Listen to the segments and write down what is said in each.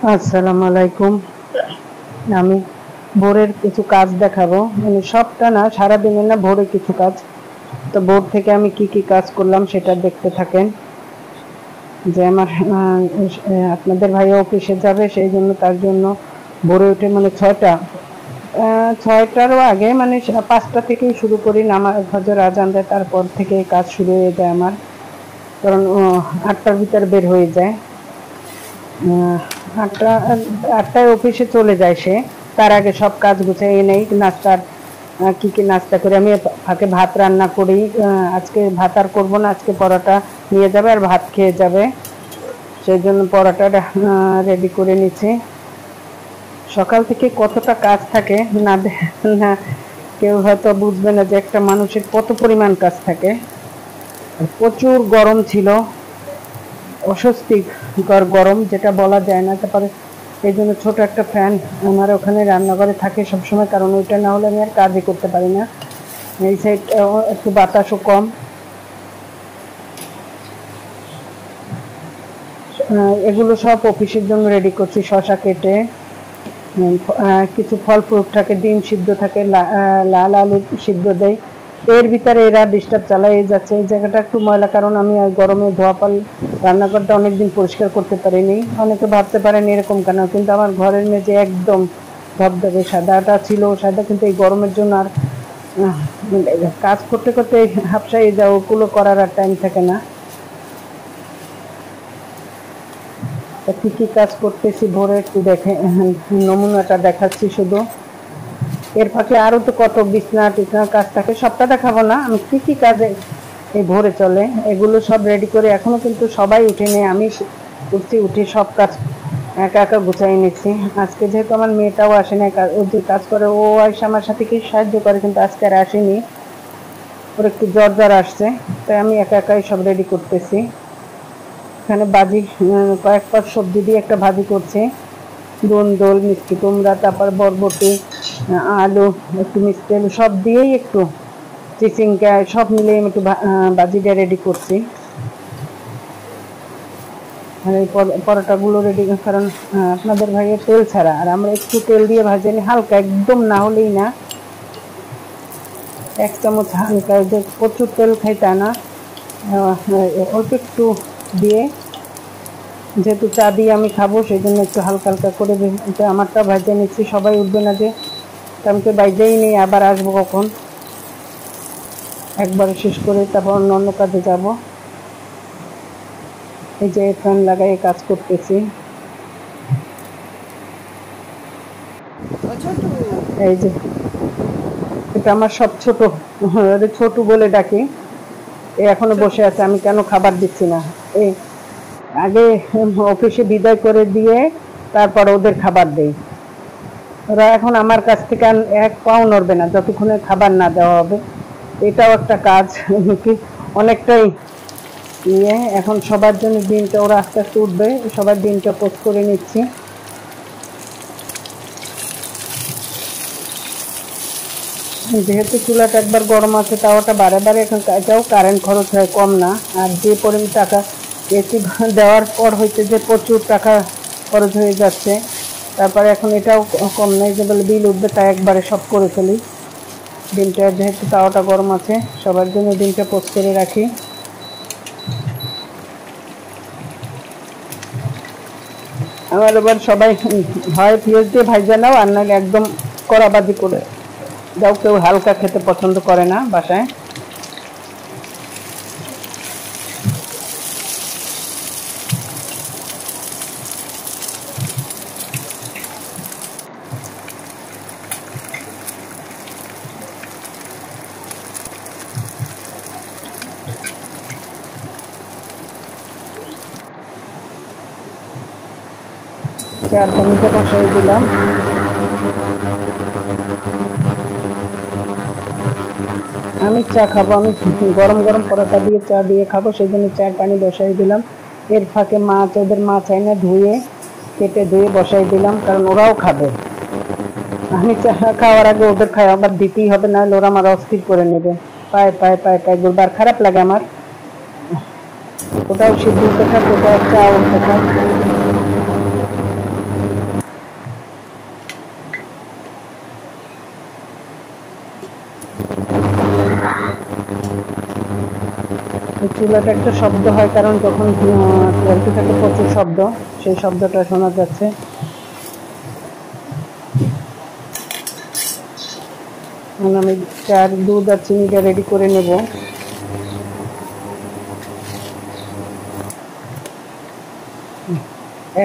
আসসালামু আলাইকুম। আমি ভোরের কিছু কাজ দেখাবো, মানে সবটা না, সারাদিনের না, ভোরে কিছু কাজ। তো ভোর থেকে আমি কি কি কাজ করলাম সেটা দেখতে থাকেন। যে আমার আপনাদের ভাইয়া অফিসে যাবে, সেই জন্য তার জন্য ভোরে উঠে মানে ছয়টারও আগে, মানে 5টা থেকেই শুরু করি। নামাজ ফজর আজান দেয়, তারপর থেকে কাজ শুরু হয়ে যায় আমার। কারণ 8টার ভিতরে বের হয়ে যায়। 8টায় অফিসে চলে যায় সে। তার আগে সব কাজ গুছিয়ে নেই। নাস্তার কি কি নাস্তা করে আমি ফাঁকে ভাত রান্না করি। আজকে ভাত আর করবো না, আজকে পরোটা নিয়ে যাবে আর ভাত খেয়ে যাবে, সেই জন্য পরোটাটা রেডি করে নিচ্ছি। সকাল থেকে কতটা কাজ থাকে না, না কেউ হয়তো বুঝবে না যে একটা মানুষের কত পরিমাণ কাজ থাকে। প্রচুর গরম ছিল, অস্বস্তিকর গরম, যেটা বলা যায় না। তারপরে এই জন্য ছোট একটা ফ্যান আমার ওখানে রান্নাঘরে থাকে সবসময়, কারণ ওইটা না হলে আমি আর কাজই করতে পারি না। এই সাইড একটু বাতাসও কম। এগুলো সব অফিসের জন্য রেডি করছি। শসা কেটে, কিছু ফল ফ্রুট থাকে, ডিম সিদ্ধ থাকে, লাল আলু সিদ্ধ দেয়। এর ভিতরে এরা ডিস্টার্ব চালাই যাচ্ছে। এই জায়গাটা একটু ময়লা, কারণ আমি গরমে ধোয়া পাল রান্নাঘরটা অনেকদিন পরিষ্কার করতে পারিনি। অনেকে ভাবতে পারেন এরকম কেন, কিন্তু আমার ঘরের মেঝে একদম ধবধবে সাদাটা ছিল, সাদা, কিন্তু এই গরমের জন্য আর কাজ করতে করতে হাফসাই যাও, ওগুলো করার আর টাইম থাকে না। কি কি কাজ করতেছি ভোরে একটু দেখে, নমুনাটা দেখাচ্ছি শুধু। এর ফাঁকে আরো তো কত বিছনা টিছনা কাজ থাকে, সবটা দেখাবো না। আমি কি কি কাজে এই ভোরে চলে এগুলো সব রেডি করে, এখনো কিন্তু সবাই উঠেনি, আমি উঠে সব কাজ একা একা গুছাই নিচ্ছি। আজকে যেহেতু আমার মেয়েটাও আসেনি, ও যে কাজ করে ও এসে আমার সাথে কি সাহায্য করে, কিন্তু আজকে আর আসেনি, ওর একটু জ্বর আসছে, তাই আমি একা একাই সব রেডি করতেছি। এখানে ভাজি, কয়েক পাঁচ সবজি দিয়ে একটা ভাজি করছে, দোল, মিষ্টি কুমড়া, তারপর বরবটি, আলু, একটু মিষ্টি আলু সব দিয়েই একটু চিচিঙ্গা সব মিলিয়ে আমি একটু ভাজিটা রেডি করছি। আর এই পরোটাগুলো রেডি, কারণ আপনাদের ভাইয়ের তেল ছাড়া, আর আমরা একটু তেল দিয়ে ভাজি নিই হালকা, একদম না হলেই না, 1 চামচ হালকা, যে প্রচুর তেল খাই তা না, অল্প একটু দিয়ে, যেহেতু চা দিয়ে আমি খাবো সেই জন্য একটু হালকা হালকা করে আমারটা ভাজে নিচ্ছি। সবাই উঠবে না যে, আমি তো বাইজেই নেই, আবার আসবো কখন, একবারে শেষ করে তারপর অন্য কাজে যাব। এই যে ফ্যান লাগাই কাজ করতেছি। এই যে এটা আমার সব ছোট, ছোটু বলে ডাকি, এখনো বসে আছে, আমি কেন খাবার দিচ্ছি না। এই আগে অফিসে বিদায় করে দিয়ে তারপর ওদের খাবার দেই। ওরা এখন আমার কাছ থেকে এক পাও নড়বে না যতক্ষণে খাবার না দেওয়া হবে। এটাও একটা কাজ, অনেকটাই নিয়ে। এখন সবার জন্য দিনটা, ওরা আস্তে আস্তে উঠবে, সবার দিনটা পোস্ট করে নিচ্ছি। যেহেতু চুলাটা একবার গরম আছে, তাওটা বারে বারে এখন এটাও কারেন্ট খরচ হয় কম না। আর যে পরিমাণ টাকা এসি দেওয়ার পর হইতে যে প্রচুর টাকা খরচ হয়ে যাচ্ছে, তারপরে এখন এটাও কম নেই যে বলে বিল উঠবে, তাই একবারে সব করে ফেলি। ডিমটা যেহেতু তাওয়াটা গরম আছে, সবার জন্য ডিমটা পোস্ট করে রাখি। আমার এবার সবাই হয় পেঁয়াজ দিয়ে ভাজা নাও, আর নাহলে একদম কড়াবাজি করে যাও। কেউ হালকা খেতে পছন্দ করে না বাসায়। চার পানিতে বসাই দিলাম। আমি চা খাবো, আমি গরম গরম পরোটা দিয়ে চা দিয়ে খাবো, সেই জন্য চার পানি বসাই দিলাম। এর ফাঁকে মাছ, ওদের মাছ আইনা ধুয়ে কেটে ধুয়ে বসাই দিলাম, কারণ ওরাও খাবে। আমি চা খাওয়ার আগে ওদের খাওয়া আবার দিতেই হবে, না হলে ওরা আমার অস্থির করে নেবে। পায়ে পায়ে পায়ে পায়ে গুলবার খারাপ লাগে আমার। ওটাও সিদ্ধ উঠে থাক, ওটাও চা উঠে থাক। এগুলোতে একটা শব্দ হয়, কারণ যখন চলতে থাকে প্রচুর শব্দ, সেই শব্দটা শোনা যাচ্ছে। আমি চার দুধ আর চিনিটা রেডি করে নেব।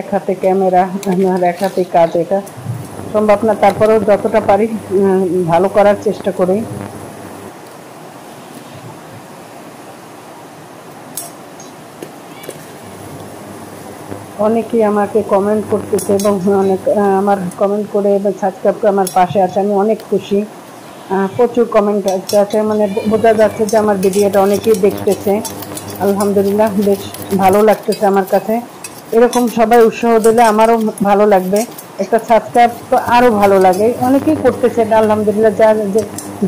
এক হাতে ক্যামেরা আর এক হাতে কাজ, এটা সম্ভব না, তারপরেও যতটা পারি ভালো করার চেষ্টা করি। অনেকেই আমাকে কমেন্ট করতেছে এবং অনেক আমার কমেন্ট করে এবং সাবস্ক্রাইব করে আমার পাশে আছে, আমি অনেক খুশি। প্রচুর কমেন্ট আছে, মানে বোঝা যাচ্ছে যে আমার ভিডিওটা অনেকেই দেখতেছে। আলহামদুলিল্লাহ, বেশ ভালো লাগতেছে আমার কাছে। এরকম সবাই উৎসাহ দিলে আমারও ভালো লাগবে, একটা সাবস্ক্রাইব তো আরও ভালো লাগে। অনেকেই করতেছে, আলহামদুলিল্লাহ।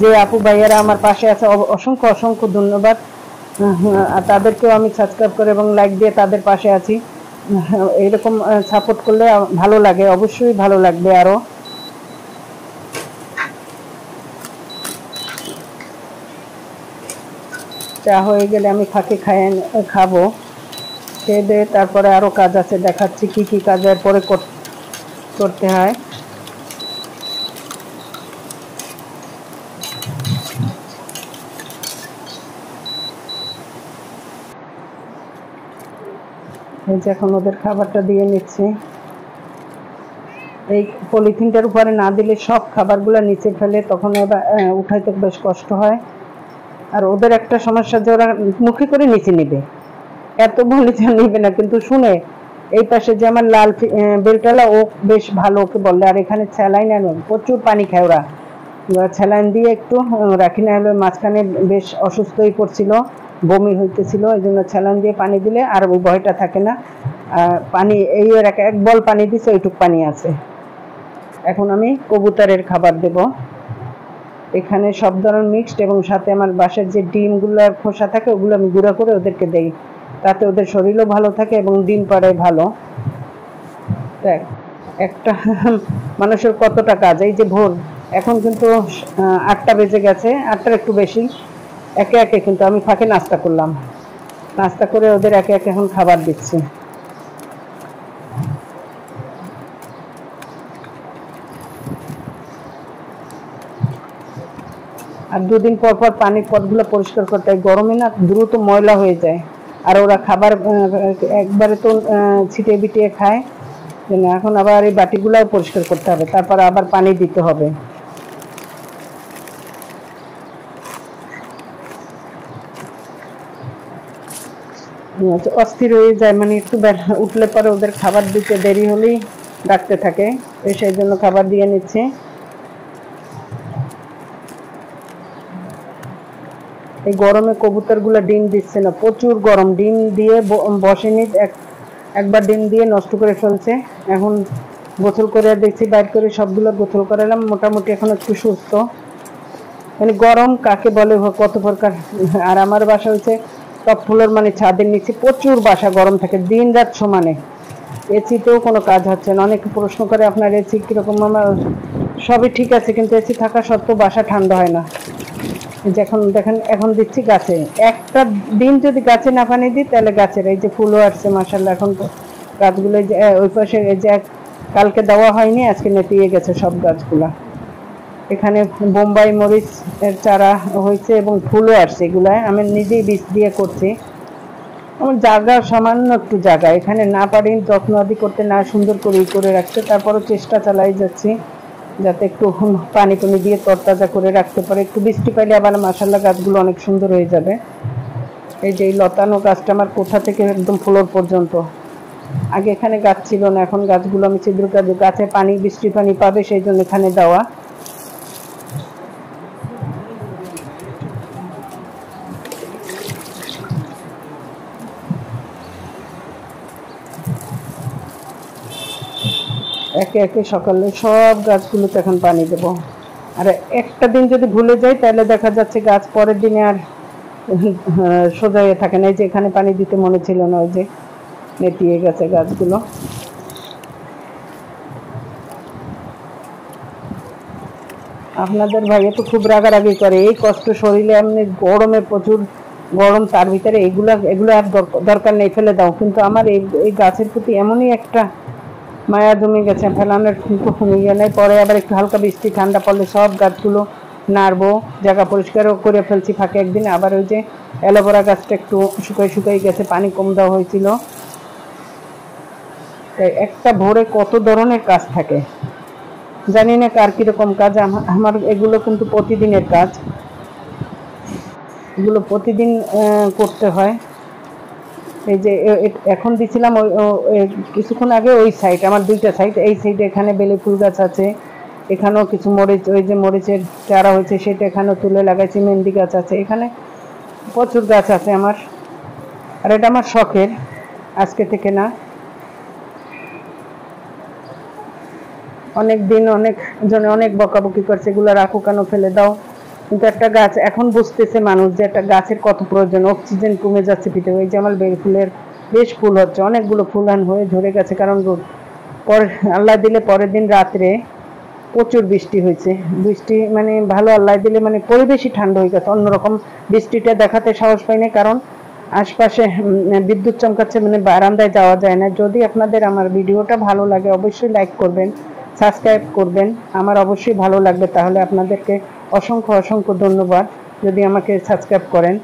যে আপু ভাইয়ারা আমার পাশে আছে, অসংখ্য অসংখ্য ধন্যবাদ। আর তাদেরকেও আমি সাবস্ক্রাইব করে এবং লাইক দিয়ে তাদের পাশে আছি। এইরকম সাপোর্ট করলে ভালো লাগে, অবশ্যই ভালো লাগবে আরও। চা হয়ে গেলে আমি ফাঁকে খাবো, খেয়ে দিয়ে তারপরে আরও কাজ আছে, দেখাচ্ছি কি কি কাজের পরে করতে হয়। এই যে এখন ওদের খাবারটা দিয়ে নিচ্ছি। এই পলিথিনটার উপরে না দিলে সব খাবারগুলো নিচে ফেলে, তখন এবার উঠাইতে বেশ কষ্ট হয়। আর ওদের একটা সমস্যা যে ওরা মুখে করে নিচে নিবে, এত বলে যে নিবে না, কিন্তু শুনে। এই পাশে যে আমার লাল বেলটালা, ও বেশ ভালো, ওকে বললে। আর এখানে স্যালাইন আনো, প্রচুর পানি খায় ওরা। স্যালাইন দিয়ে একটু রাখি, না হলে মাঝখানে বেশ অসুস্থ হয়ে পড়ছিল, বমি হইতেছিল। এই জন্য স্যালাইন দিয়ে পানি দিলে আর ওই ভয়টা থাকে না। পানি এই এক বল পানি দিছে, ওইটুক পানি আছে। এখন আমি কবুতরের খাবার দেব। এখানে সব ধরনের মিক্সড, এবং সাথে আমার বাসার যে ডিমগুলোর খোসা থাকে ওগুলো আমি গুঁড়া করে ওদেরকে দেই, তাতে ওদের শরীরও ভালো থাকে এবং ডিম পাড়ে ভালো। একটা মানুষের কতটা কাজ। এই যে ভোর, এখন কিন্তু 8টা বেজে গেছে, 8টার একটু বেশি। একে একে কিন্তু আমি ফাঁকে নাস্তা করলাম, নাস্তা করে ওদের একে একে এখন খাবার দিচ্ছি। আর 2 দিন পর পর পানির পটগুলো পরিষ্কার করতে হয়, গরমে না দ্রুত ময়লা হয়ে যায়। আর ওরা খাবার একবারে তো ছিটিয়ে বিটিয়ে খায়, এখন আবার এই বাটিগুলোও পরিষ্কার করতে হবে, তারপর আবার পানি দিতে হবে। অস্থির হয়ে যায়, মানে একটু উঠলে পরে ওদের খাবার দিতে দেরি হলেই ডাকতে থাকে, সেই জন্য খাবার দিয়ে নিচ্ছে। এই গরমে কবুতরগুলো ডিম দিচ্ছে না, প্রচুর গরম। ডিম দিয়ে বসেনি, একবার ডিম দিয়ে নষ্ট করে ফেলছে। এখন গোসল করে দেখছি, বাইর করে সবগুলো গোসল করালাম, মোটামুটি এখন একটু সুস্থ। মানে গরম কাকে বলে কত প্রকার। আর আমার বাসা হচ্ছে টপ ফ্লোর, মানে ছাদের নিচে প্রচুর বাসা, গরম থাকে দিন রাত সমানে। এসিতেও কোনো কাজ হচ্ছে না। অনেকে প্রশ্ন করে আপনার এসি কীরকম। আমার সবই ঠিক আছে, কিন্তু এসি থাকা সত্ত্বেও বাসা ঠান্ডা হয় না। যখন দেখেন এখন দিচ্ছি গাছে, একটা দিন যদি গাছে না পানি দিই তাহলে গাছের এই যে ফুলও আসছে মাশাআল্লাহ। এখন তো গাছগুলো যে ওই পাশে এই যে কালকে দেওয়া হয়নি, আজকে নেতিয়ে গেছে সব গাছগুলা। এখানে বোম্বাই মরিচ এর চারা হয়েছে এবং ফুলও আসছে, এগুলায় আমি নিজেই বীজ দিয়ে করছি। আমার জায়গা সামান্য একটু জায়গা, এখানে না পারি যত্ন আদি করতে, না সুন্দর করে রাখতে, তারপরও চেষ্টা চালাই যাচ্ছি যাতে একটু পানি দিয়ে তরতাজা করে রাখতে পারে। একটু বৃষ্টি পাইলে আবার মাশাআল্লাহ গাছগুলো অনেক সুন্দর হয়ে যাবে। এই যে এই লতানো গাছটা আমার কোথা থেকে একদম ফ্লোর পর্যন্ত। আগে এখানে গাছ ছিল না, এখন গাছগুলো আমি ছিদ্র গাছে পানি, বৃষ্টি পানি পাবে সেই জন্য এখানে দেওয়া। একে একে সকালে সব গাছগুলোতে এখন পানি দেব। আর একটা দিন যদি ভুলে যাই তাহলে দেখা যাচ্ছে গাছ পরের দিনে আর সোজা হয়ে থাকে না। এই যে এখানে পানি দিতে মনে ছিল না, ওই যে নেতিয়ে গেছে গাছগুলো। আপনাদের ভাইয়া তো খুব রাগারাগি করে, এই কষ্ট শরীরে, এমনি গরমে প্রচুর গরম, তার ভিতরে এগুলো আর দরকার নেই, ফেলে দাও। কিন্তু আমার এই গাছের প্রতি এমনই একটা মায়া জমে গেছে, ফেলানোর ইয়ে নেই। পরে আবার একটু হালকা বৃষ্টি ঠান্ডা পড়লে সব গাছগুলো নাড়বো, জায়গা পরিষ্কারও করে ফেলছি ফাঁকে একদিন। আবার ওই যে অ্যালোভেরা গাছটা একটু শুকাই গেছে, পানি কম দেওয়া হয়েছিল। তাই একটা ভোরে কত ধরনের কাজ থাকে, জানি না কার কিরকম কাজ। আমার এগুলো কিন্তু প্রতিদিনের কাজ, এগুলো প্রতিদিন করতে হয়। এই যে এখন দিছিলাম কিছুক্ষণ আগে ওই সাইড, আমার দুইটা সাইড, এই সাইডে এখানে বেলে ফুল গাছ আছে, এখানেও কিছু মরিচ, ওই যে মরিচের চারা হয়েছে সেটা এখানেও তুলে লাগাইছি, মেহেন্দি গাছ আছে, এখানে প্রচুর গাছ আছে আমার। আর এটা আমার শখের, আজকে থেকে না, অনেক দিন অনেক জনে অনেক বকাবকি করছে, এগুলো রাখো কেন, ফেলে দাও। কিন্তু একটা গাছ এখন বুঝতেছে মানুষ যে একটা গাছের কত প্রয়োজন, অক্সিজেন কমে যাচ্ছে পৃথিবী। এই যে আমার বেল ফুলের বেশ ফুল হচ্ছে, অনেকগুলো ফুলান হয়ে ঝরে গেছে, কারণ রোদ পরে আল্লাহ দিলে পরের দিন রাত্রে প্রচুর বৃষ্টি হয়েছে। বৃষ্টি মানে ভালো আল্লাহ দিলে, মানে পরিবেশই ঠান্ডা হয়ে গেছে অন্যরকম। বৃষ্টিটা দেখাতে সাহস পাই না, কারণ আশপাশে বিদ্যুৎ চমকাচ্ছে, মানে বারান্দায় যাওয়া যায় না। যদি আপনাদের আমার ভিডিওটা ভালো লাগে অবশ্যই লাইক করবেন, সাবস্ক্রাইব করবেন, আমার অবশ্যই ভালো লাগবে। তাহলে আপনাদেরকে অসংখ্য ধন্যবাদ যদি আমাকে সাবস্ক্রাইব করেন।